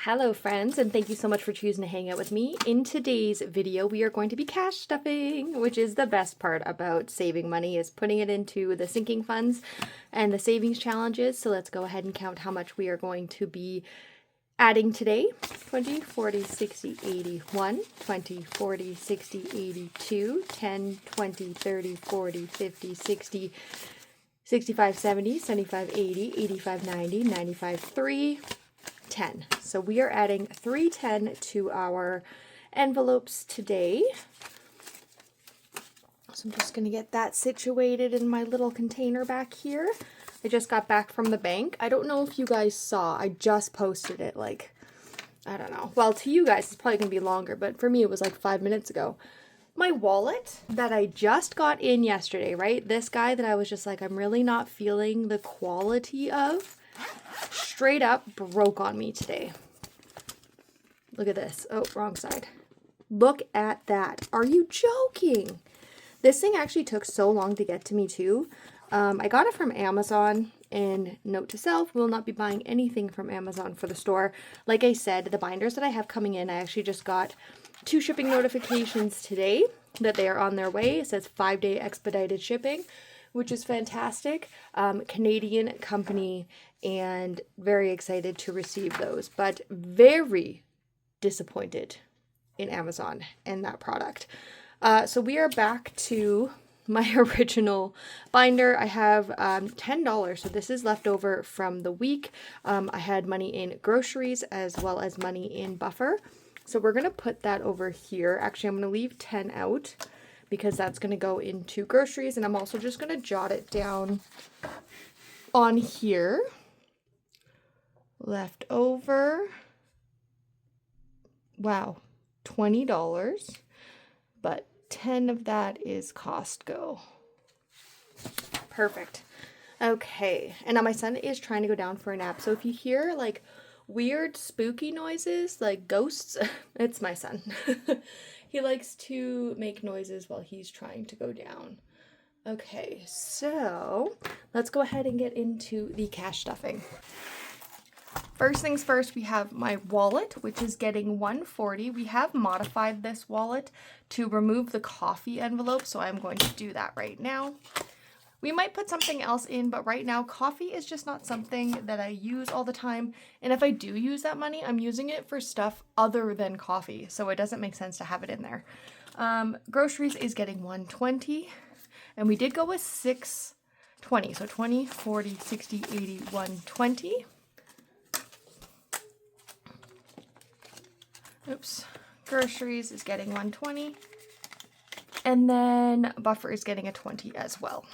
Hello friends, and thank you so much for choosing to hang out with me. In today's video, we are going to be cash stuffing, which is the best part about saving money, is putting it into the sinking funds and the savings challenges. So let's go ahead and count how much we are going to be adding today. 20, 40, 60, 80, 1, 20, 40, 60, 82, 10, 20, 30, 40, 50, 60, 65, 70, 75, 80, 85, 90, 95, 3, 10. So we are adding 310 to our envelopes today. So I'm just going to get that situated in my little container back here. I just got back from the bank. I don't know if you guys saw, I just posted it like, I don't know. Well, to you guys, it's probably going to be longer, but for me, it was like 5 minutes ago. My wallet that I just got in yesterday, right? This guy that I was just like, I'm really not feeling the quality of, straight up broke on me today. Look at this. Oh, wrong side. Look at that. Are you joking? This thing actually took so long to get to me too. I got it from Amazon, and note to self, will not be buying anything from Amazon for the store. Like I said, the binders that I have coming in, I actually just got 2 shipping notifications today that they are on their way. It says 5-day expedited shipping, which is fantastic. Canadian company, and very excited to receive those, but very disappointed in Amazon and that product. So we are back to my original binder. I have $10, so this is left over from the week. I had money in groceries as well as money in buffer. So we're going to put that over here. Actually, I'm going to leave 10 out because that's going to go into groceries, and I'm also just going to jot it down on here. Left over. Wow, $20, but 10 of that is Costco. Perfect. Okay, and now my son is trying to go down for a nap, so if you hear like weird spooky noises like ghosts, it's my son. He likes to make noises while he's trying to go down. Okay, so let's go ahead and get into the cash stuffing. First things first, we have my wallet, which is getting $140. We have modified this wallet to remove the coffee envelope, so I'm going to do that right now. We might put something else in, but right now coffee is just not something that I use all the time. And if I do use that money, I'm using it for stuff other than coffee, so it doesn't make sense to have it in there. Groceries is getting $120, and we did go with 620, so 20, 40, 60, 80, $120. Oops. Groceries is getting $120. And then buffer is getting a 20 as well.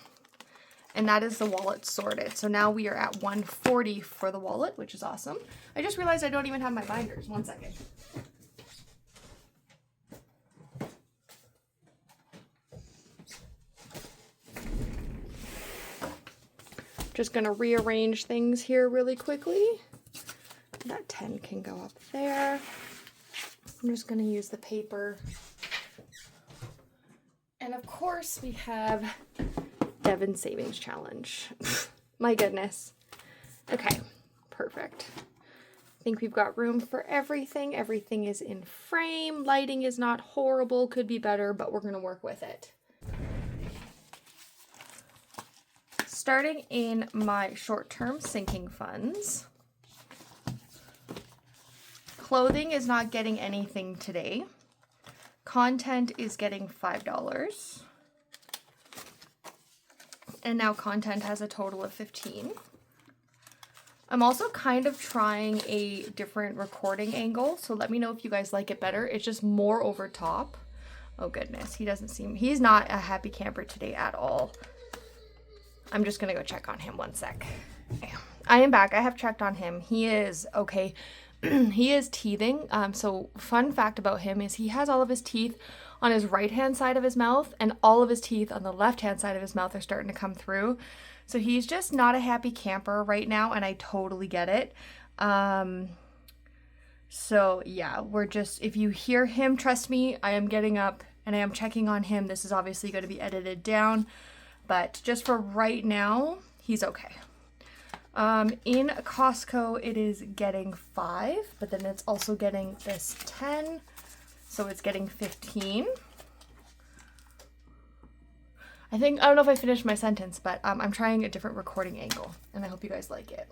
And that is the wallet sorted. So now we are at $140 for the wallet, which is awesome. I just realized I don't even have my binders. 1 second. Just going to rearrange things here really quickly. That 10 can go up there. I'm just going to use the paper. And of course, we have Devon's Savings Challenge. My goodness. Okay, perfect. I think we've got room for everything. Everything is in frame. Lighting is not horrible. Could be better, but we're going to work with it. Starting in my short-term sinking funds. Clothing is not getting anything today. Content is getting $5. And now content has a total of 15. I'm also kind of trying a different recording angle, so let me know if you guys like it better. It's just more over top. Oh goodness, he's not a happy camper today at all. I'm just gonna go check on him 1 sec. Okay. I am back. I have checked on him. He is okay. He is teething. So fun fact about him is he has all of his teeth on his right-hand side of his mouth, and all of his teeth on the left-hand side of his mouth are starting to come through. So he's just not a happy camper right now, and I totally get it. So yeah, if you hear him, trust me, I am getting up and I am checking on him. This is obviously going to be edited down, but just for right now, he's okay. In Costco, it is getting 5, but then it's also getting this 10, so it's getting 15. I don't know if I finished my sentence, but I'm trying a different recording angle, and I hope you guys like it.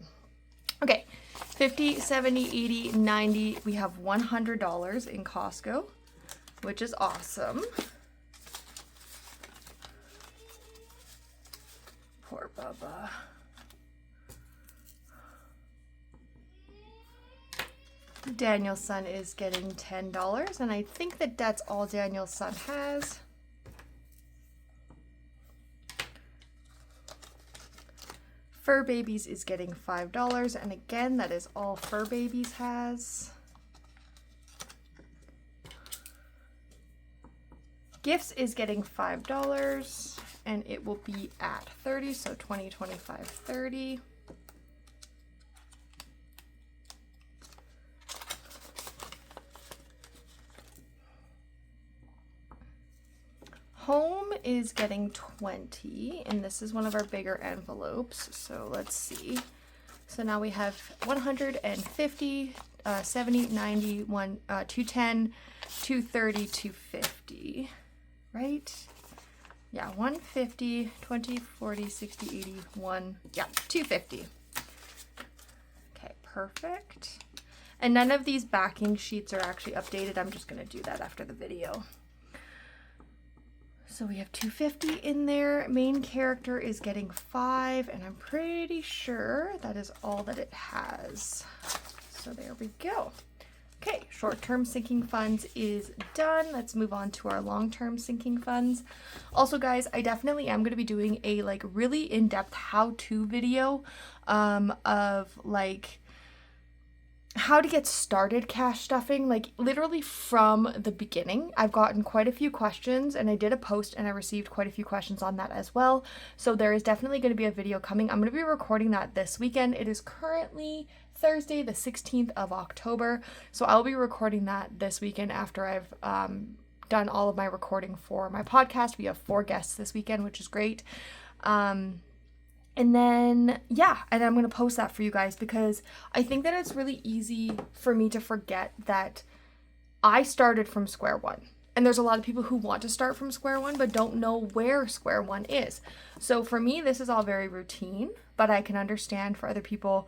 Okay, 50, 70, 80, 90. We have $100 in Costco, which is awesome. Poor Bubba. Daniel's son is getting $10, and I think that that's all Daniel's son has. Fur Babies is getting $5, and again, that is all Fur Babies has. Gifts is getting $5, and it will be at 30, so 20, 25, 30. Home is getting 20, and this is one of our bigger envelopes, so let's see. So now we have 150, 70, 90, 210, 230, 250, right? Yeah, 150, 20, 40, 60, 80, 1, yeah, 250. Okay, perfect. And none of these backing sheets are actually updated. I'm just going to do that after the video. So we have 250 in there. Main character is getting 5, and I'm pretty sure that is all that it has. So there we go. Okay, short-term sinking funds is done. Let's move on to our long-term sinking funds. Also, guys, I definitely am going to be doing a really in-depth how-to video of how to get started cash stuffing, literally from the beginning. I've gotten quite a few questions, and I did a post and I received quite a few questions on that as well. So there is definitely going to be a video coming. I'm going to be recording that this weekend. It is currently Thursday, the 16th of October. So I'll be recording that this weekend after I've done all of my recording for my podcast. We have 4 guests this weekend, which is great. And then, yeah, and I'm going to post that for you guys because I think that it's really easy for me to forget that I started from square one. And there's a lot of people who want to start from square one but don't know where square one is. So for me, this is all very routine, but I can understand for other people,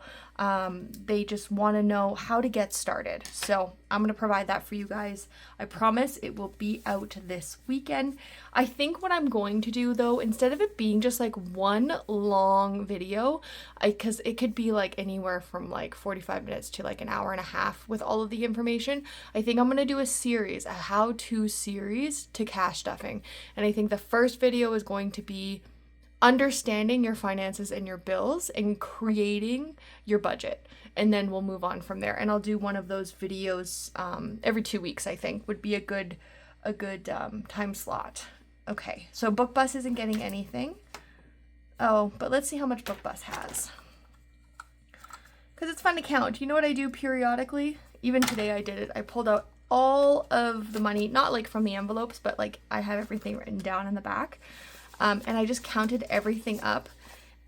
they just want to know how to get started. So I'm going to provide that for you guys. I promise it will be out this weekend. I think what I'm going to do though, instead of it being just one long video, because it could be anywhere from 45 minutes to an hour and a half with all of the information, I think I'm going to do a series, a how-to series to cash stuffing. And I think the first video is going to be understanding your finances and your bills and creating your budget. And then we'll move on from there. And I'll do one of those videos every 2 weeks, I think would be a good time slot. Okay, so BookBus isn't getting anything. Oh, but let's see how much BookBus has. Because it's fun to count. You know what I do periodically? Even today I did it. I pulled out all of the money, not from the envelopes, but I have everything written down in the back. And I just counted everything up.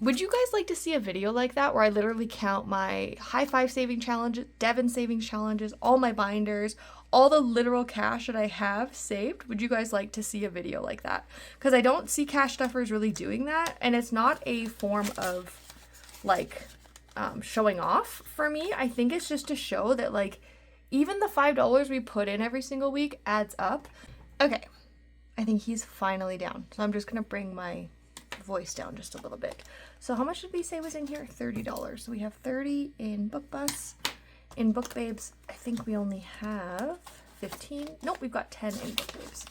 Would you guys like to see a video like that where I literally count my high five saving challenges, Devon savings challenges, all my binders, all the literal cash that I have saved? Would you guys like to see a video like that? Because I don't see cash stuffers really doing that, and it's not a form of showing off for me. I think it's just to show that even the $5 we put in every single week adds up. Okay, I think he's finally down. So I'm just gonna bring my voice down just a little bit. So how much did we say was in here? $30. So we have 30 in BookBus. In BookBabes, I think we only have 15. Nope, we've got 10 in BookBabes.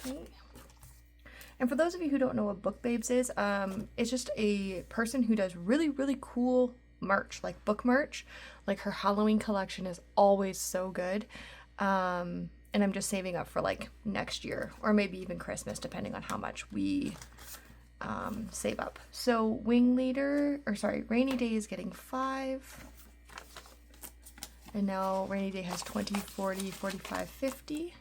Okay. And for those of you who don't know what BookBabes is, it's just a person who does really, really cool merch, book merch. Her Halloween collection is always so good. And I'm just saving up for next year or maybe even Christmas, depending on how much we save up. So Rainy Day is getting 5. And now Rainy Day has 20, 40, 45, 50.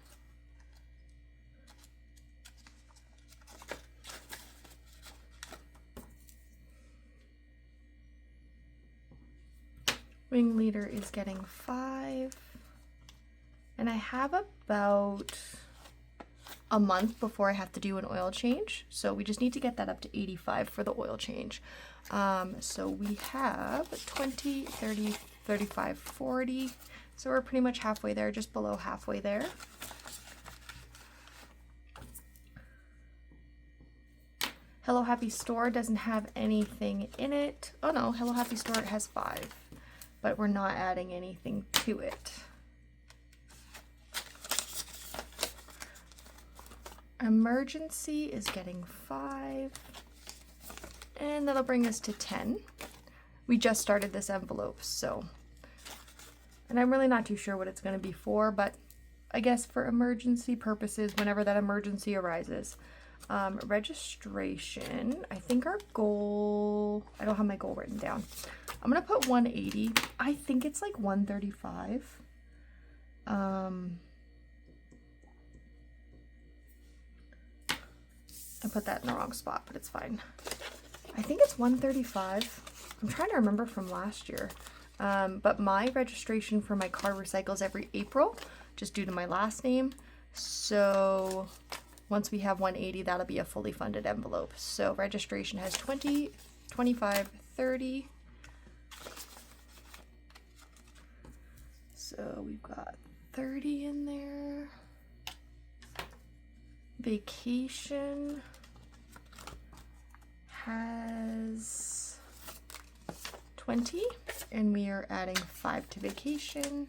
Wing leader is getting 5. And I have about a month before I have to do an oil change. So we just need to get that up to 85 for the oil change. So we have 20, 30, 35, 40. So we're pretty much halfway there, just below halfway there. Hello Happy Store doesn't have anything in it. Oh no, Hello Happy Store has 5, but we're not adding anything to it. Emergency is getting 5, and that'll bring us to 10. We just started this envelope, so, and I'm really not too sure what it's going to be for, but I guess for emergency purposes, whenever that emergency arises. Registration, I think our goal, I don't have my goal written down. I'm going to put 180. I think it's like 135. I put that in the wrong spot, but it's fine. I think it's 135. I'm trying to remember from last year. But my registration for my car recycles every April, just due to my last name. So once we have 180, that'll be a fully funded envelope. So registration has 20, 25, 30. So we've got 30 in there. Vacation has 20, and we are adding 5 to vacation.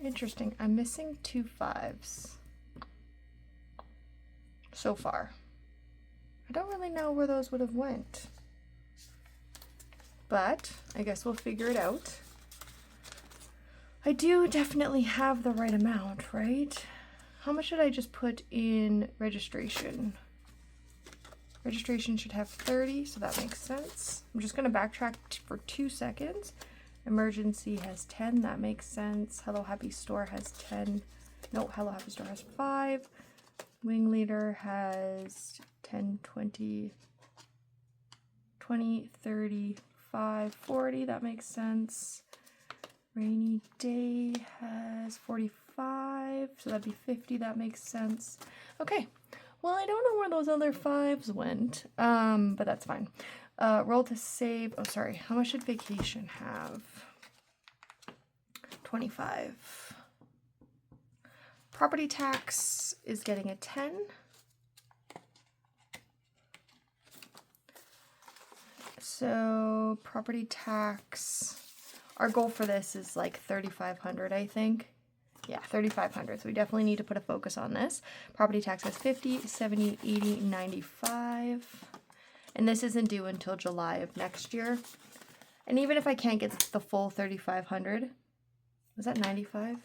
Interesting, I'm missing 2 5s so far. I don't really know where those would have went, but I guess we'll figure it out. I do definitely have the right amount, right? How much should I just put in registration? Registration should have 30, so that makes sense. I'm just going to backtrack for 2 seconds. Emergency has 10, that makes sense. Hello Happy Store has 10. No, Hello Happy Store has 5. Wing Leader has 10, 20, 20, 30, 5, 40, that makes sense. Rainy Day has 45, so that'd be 50, that makes sense. Okay, well, I don't know where those other 5s went, but that's fine. Roll to save, oh sorry, how much should vacation have? 25. Property tax is getting a 10. So property tax, our goal for this is like 3,500, I think. Yeah, 3,500. So we definitely need to put a focus on this. Property tax has 50, 70, 80, 95. And this isn't due until July of next year. And even if I can't get the full 3,500, was that 95?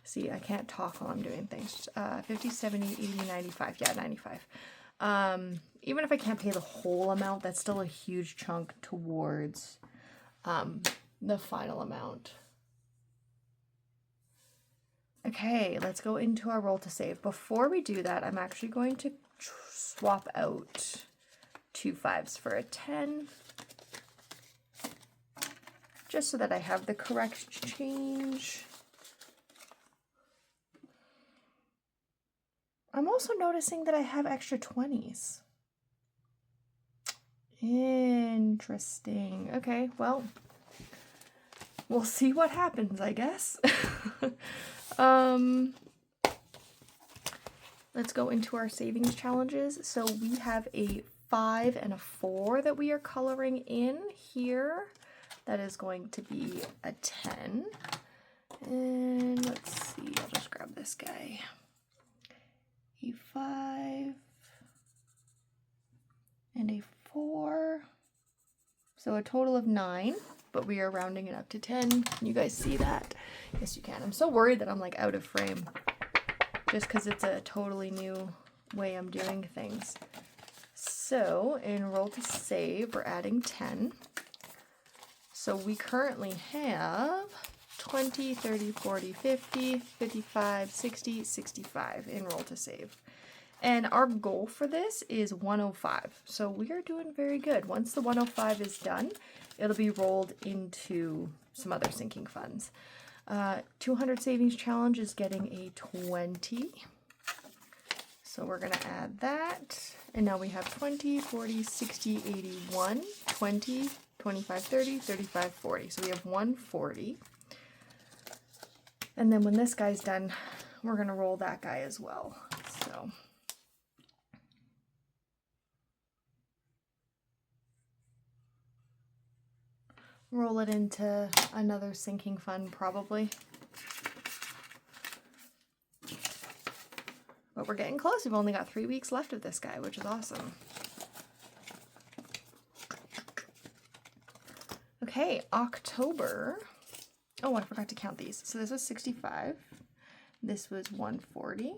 See, I can't talk while I'm doing things. 50, 70, 80, 95. Yeah, 95. Even if I can't pay the whole amount, that's still a huge chunk towards the final amount. Okay, let's go into our roll to save. Before we do that, I'm actually going to swap out 2 5s for a 10. Just so that I have the correct change. I'm also noticing that I have extra 20s. Interesting. Okay, well, we'll see what happens, I guess. Let's go into our savings challenges. So we have a 5 and a 4 that we are coloring in here. That is going to be a 10. And let's see, I'll just grab this guy. A 5 and a 4. So a total of 9, but we are rounding it up to 10. Can you guys see that? Yes, you can. I'm so worried that I'm like out of frame just because it's a totally new way I'm doing things. So in roll to save, we're adding 10. So we currently have 20, 30, 40, 50, 55, 60, 65 in roll to save. And our goal for this is 105. So we are doing very good. Once the 105 is done, it'll be rolled into some other sinking funds. 200 savings challenge is getting a 20. So we're going to add that. And now we have 20, 40, 60, 81, 20, 25, 30, 35, 40. So we have 140. And then when this guy's done, we're going to roll that guy as well. So roll it into another sinking fund probably. But we're getting close. We've only got 3 weeks left of this guy, which is awesome. Okay, October. Oh, I forgot to count these. So this was 65. This was 140.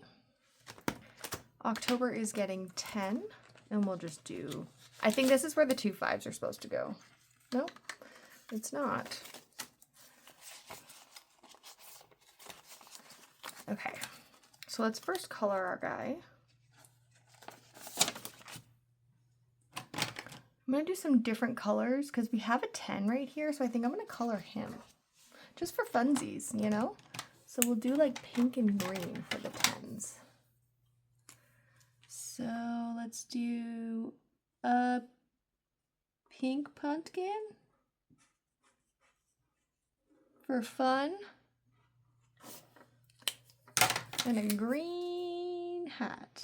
October is getting 10. And we'll just do... I think this is where the 2 5s are supposed to go. Nope, it's not. Okay. So let's first color our guy. I'm going to do some different colors because we have a 10 right here. So I think I'm going to color him just for funsies, you know? So we'll do like pink and green for the 10s. So let's do a pink pumpkin for fun. And a green hat.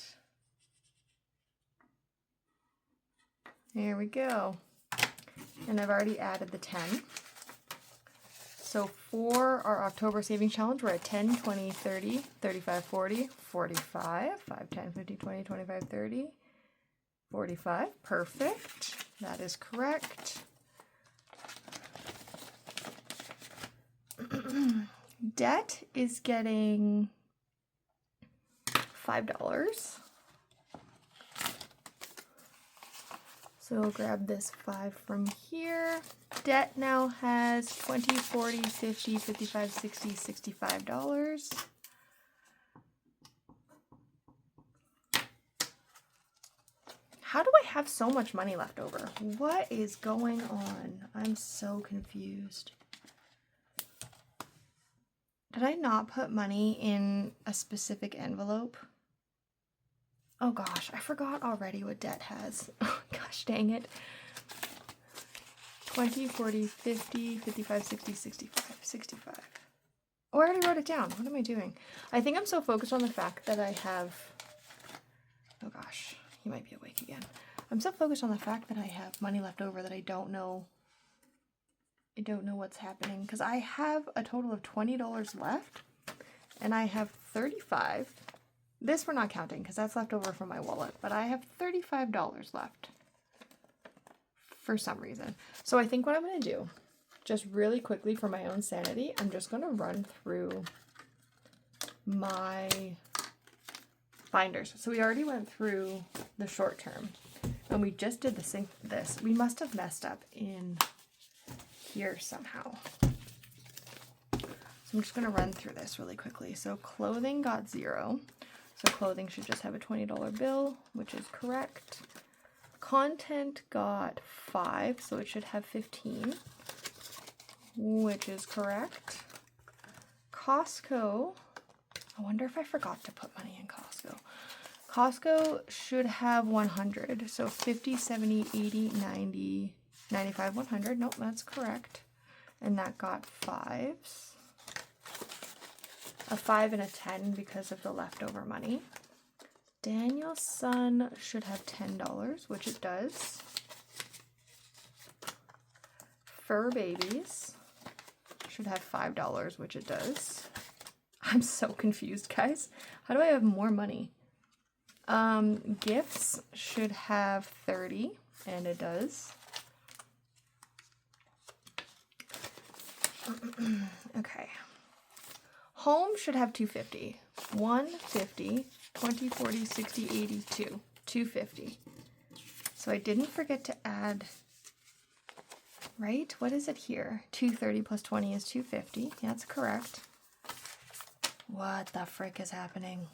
There we go. And I've already added the 10. So for our October savings challenge, we're at 10, 20, 30, 35, 40, 45, 5, 10, 15, 20, 25, 30, 45. Perfect. That is correct. Debt is getting $5. So we'll grab this 5 from here. Debt now has 20, 40, 50, 55, 60, $65. How do I have so much money left over? What is going on? I'm so confused. Did I not put money in a specific envelope? Oh gosh, I forgot already what debt has. Oh gosh, dang it. 20, 40, 50, 55, 60, 65, 65. Oh, I already wrote it down. What am I doing? I think I'm so focused on the fact that I have... Oh gosh, he might be awake again. I'm so focused on the fact that I have money left over that I don't know what's happening. Because I have a total of $20 left. And I have 35. This we're not counting because that's left over from my wallet, but I have $35 left for some reason. So I think what I'm going to do, just really quickly for my own sanity, I'm just going to run through my binders. So we already went through the short term and we just did this. We must have messed up in here somehow. So I'm just going to run through this really quickly. So clothing got 0. So clothing should just have a $20 bill, which is correct. Content got 5, so it should have 15, which is correct. Costco, I wonder if I forgot to put money in Costco. Costco should have 100, so 50, 70, 80, 90, 95, 100. Nope, that's correct. And that got 5s. A 5 and a 10 because of the leftover money. Daniel's son should have $10, which it does. Fur Babies should have $5, which it does. I'm so confused, guys. How do I have more money? Gifts should have 30, and it does. Okay. Home should have 250. 150, 20, 40, 60, 82. 250. So I didn't forget to add, right? What is it here? 230 plus 20 is 250. Yeah, that's correct. What the frick is happening?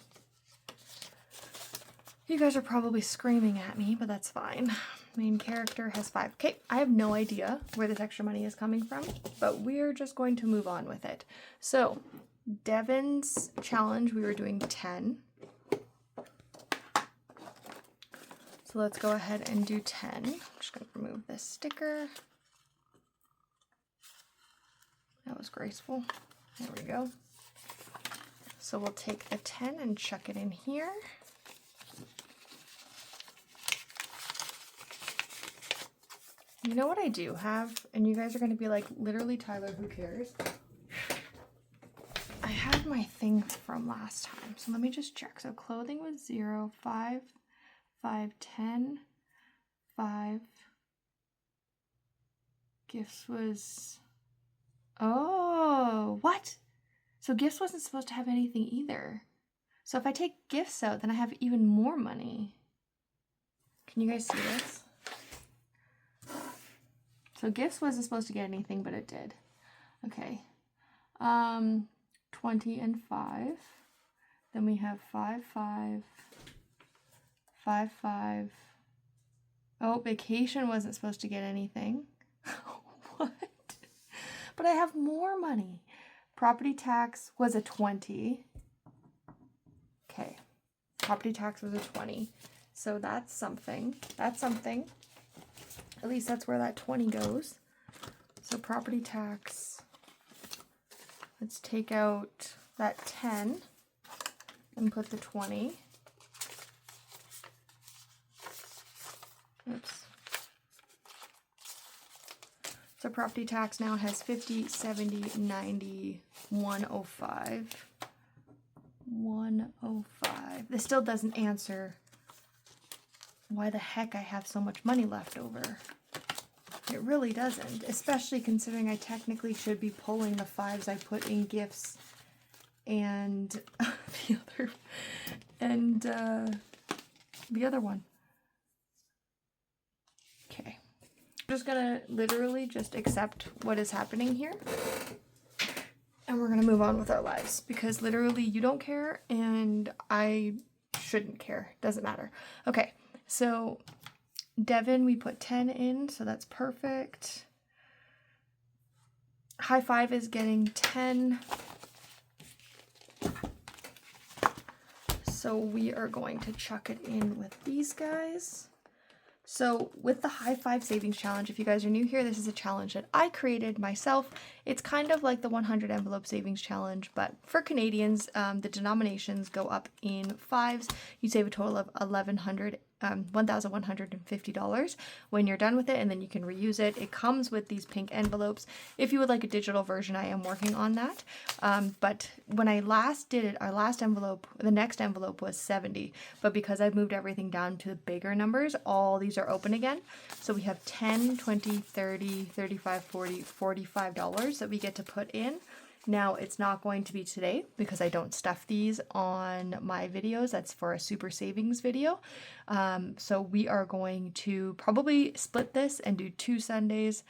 You guys are probably screaming at me, but that's fine. Main character has 5. Okay, I have no idea where this extra money is coming from, but we're just going to move on with it. So, Devin's challenge, we were doing 10. So let's go ahead and do 10. I'm just going to remove this sticker. That was graceful. There we go. So we'll take the 10 and chuck it in here. You know what I do have? And you guys are going to be like, literally, Tyler, who cares? I have my thing from last time. So let me just check. So clothing was 0, 5, 5, 10, 5. Gifts was... Oh, what? So gifts wasn't supposed to have anything either. So if I take gifts out, then I have even more money. Can you guys see this? So gifts wasn't supposed to get anything, but it did. Okay. 20 and 5. Then we have 5, 5, 5, 5. Oh, vacation wasn't supposed to get anything. What? But I have more money. Property tax was a 20. Okay. Property tax was a 20. So that's something. That's something. At least that's where that 20 goes. So property tax. Let's take out that 10 and put the 20. Oops. So property tax now has 50, 70, 90, 105. 105. This still doesn't answer why the heck I have so much money left over. It really doesn't, especially considering I technically should be pulling the 5s I put in gifts and the other one. Okay. I'm just gonna literally just accept what is happening here. And we're gonna move on with our lives because literally you don't care and I shouldn't care. Doesn't matter. Okay, so Devin, we put 10 in, so that's perfect. High Five is getting 10. So we are going to chuck it in with these guys. So with the High Five Savings Challenge, if you guys are new here, this is a challenge that I created myself. It's kind of like the 100 Envelope Savings Challenge, but for Canadians, the denominations go up in 5s. You save a total of $1,150 when you're done with it, and then you can reuse it. It comes with these pink envelopes. If you would like a digital version, I am working on that. But when I last did it, our last envelope, the next envelope was 70. But because I've moved everything down to the bigger numbers, all these are open again. So we have 10, 20, 30, 35, 40, $45 that we get to put in. Now, it's not going to be today because I don't stuff these on my videos. That's for a super savings video. So we are going to probably split this and do 2 Sundays,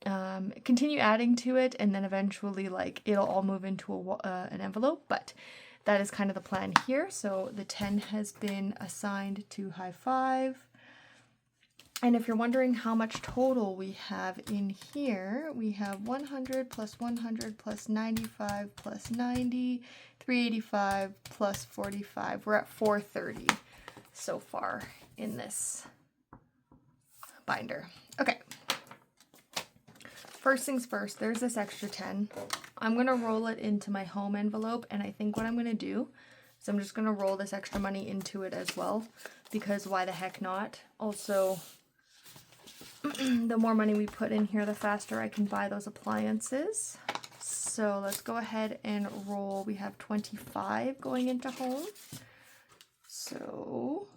continue adding to it, and then eventually like it'll all move into an envelope. But that is kind of the plan here. So the 10 has been assigned to High Five. And if you're wondering how much total we have in here, we have 100 plus 100 plus 95 plus 90, 385 plus 45. We're at 430 so far in this binder. Okay. First things first, there's this extra 10. I'm going to roll it into my home envelope, and I think what I'm going to do is I'm just going to roll this extra money into it as well, because why the heck not? Also, the more money we put in here, the faster I can buy those appliances. So let's go ahead and roll. We have 25 going into home. So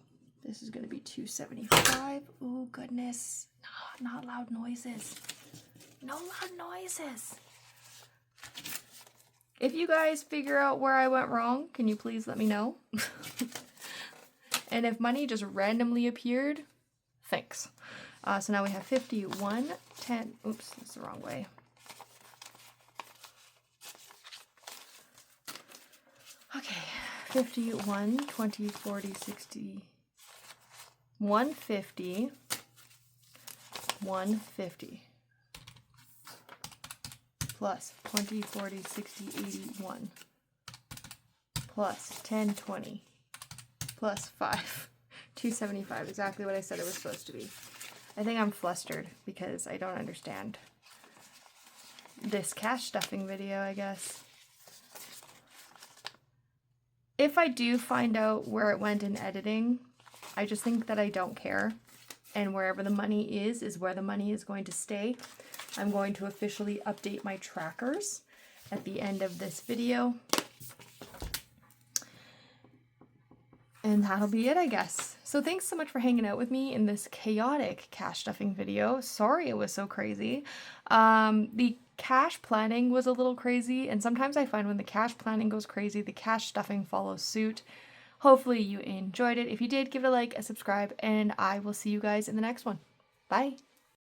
this is going to be 275. Oh, goodness. No, not loud noises. No loud noises. If you guys figure out where I went wrong, can you please let me know? And if money just randomly appeared, thanks. So now we have 51, 10, oops, that's the wrong way. Okay, 51, 20, 40, 60, 150, 150, plus 20, 40, 60, 81, plus 10, 20, plus 5, 275, exactly what I said it was supposed to be. I think I'm flustered because I don't understand this cash stuffing video, I guess. If I do find out where it went in editing, I just think that I don't care. And wherever the money is where the money is going to stay. I'm going to officially update my trackers at the end of this video. And that'll be it, I guess. So thanks so much for hanging out with me in this chaotic cash stuffing video. Sorry it was so crazy. The cash planning was a little crazy, and sometimes I find when the cash planning goes crazy, the cash stuffing follows suit. Hopefully you enjoyed it. If you did, give it a like, a subscribe, and I will see you guys in the next one. Bye!